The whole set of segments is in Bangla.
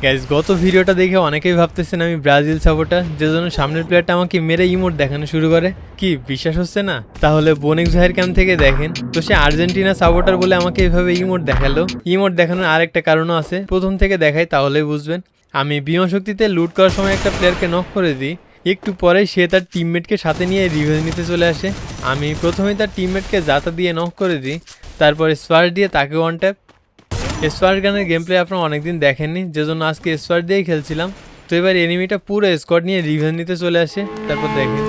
গাইস গত ভিডিওটা দেখে অনেকেই ভাবতেছেন আমি ব্রাজিল সাপোর্টার, যে জন্য সামনের প্লেয়ারটা আমাকে মেরে ইমোট দেখানো শুরু করে। কি বিশ্বাস হচ্ছে না? তাহলে বোনেক্স ভাইয়ের ক্যাম্প থেকে দেখেন। তো সে আর্জেন্টিনা সাপোর্টার বলে আমাকে এভাবে ইমোট দেখালো। ইমোট দেখানোর আরেকটা কারণও আছে, প্রথম থেকে দেখাই তাহলেই বুঝবেন। আমি বিমা শক্তিতে লুট করার সময় একটা প্লেয়ারকে নক করে দিই, একটু পরে সে তার টিমমেটকে সাথে নিয়ে রিভেঞ্জ নিতে চলে আসে। আমি প্রথমেই তার টিমমেটকে জাতা দিয়ে নক করে দিই, তারপরে স্পার দিয়ে তাকে ওয়ান ট্যাপ। স্পার গানের গেম প্লে আপনারা অনেকদিন দেখেননি, যে জন্য আজকে স্পার দিয়েই খেলছিলাম। তো এবার এনিমিটা পুরো স্কোয়াড নিয়ে রিভেঞ্জ নিতে চলে আসে, তারপর দেখেন।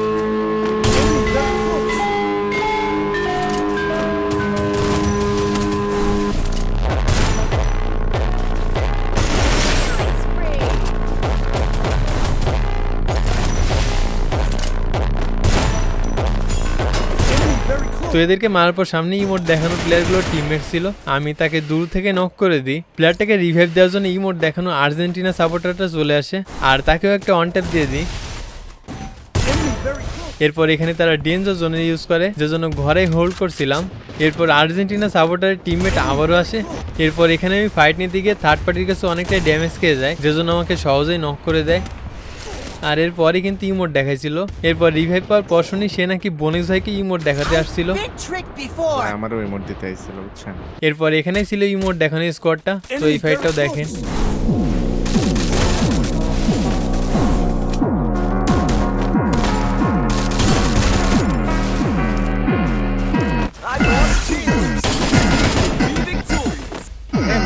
তো এদেরকে মারার পর সামনে ইমোট দেখানো প্লেয়ারগুলোর টিমমেট ছিল, আমি তাকে দূর থেকে নক করে দিই। প্লেয়ারটাকে রিভাইভ দেওয়ার জন্য ইমোট দেখানো আর্জেন্টিনা সাপোর্টারটা চলে আসে, আর তাকেও একটা ওয়ান ট্যাপ দিয়ে দিই। এরপর এখানে তারা ডেঞ্জার জোনে ইউজ করে, যে জন্য ঘরে হোল্ড করছিলাম। এরপর আর্জেন্টিনা সাপোর্টারের টিমমেট আবারও আসে। এরপর এখানে আমি ফাইট নিতে গিয়ে থার্ড পার্টির কাছে অনেকটাই ড্যামেজ খেয়ে যায়, যে জন্য আমাকে সহজেই নক করে দেয়। আর এরপরই কিন্তু ইমোট দেখাইছিল। এরপর রিভাইভ পাওয়ার পর শুনি সে নাকি বোনেক্স ভাইকে ইমোট দেখাতে আসছিল। আমারও ইমোট দিতে আইছিল বুঝছেন। এরপর এখানেই ছিল ইমোট দেখানোর স্কোয়াডটা। তো এই ফাইটটাও দেখেন।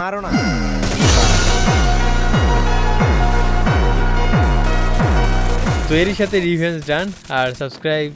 মারো না। তো এরই সাথে রিভেঞ্জ ডান, আর সাবস্ক্রাইব।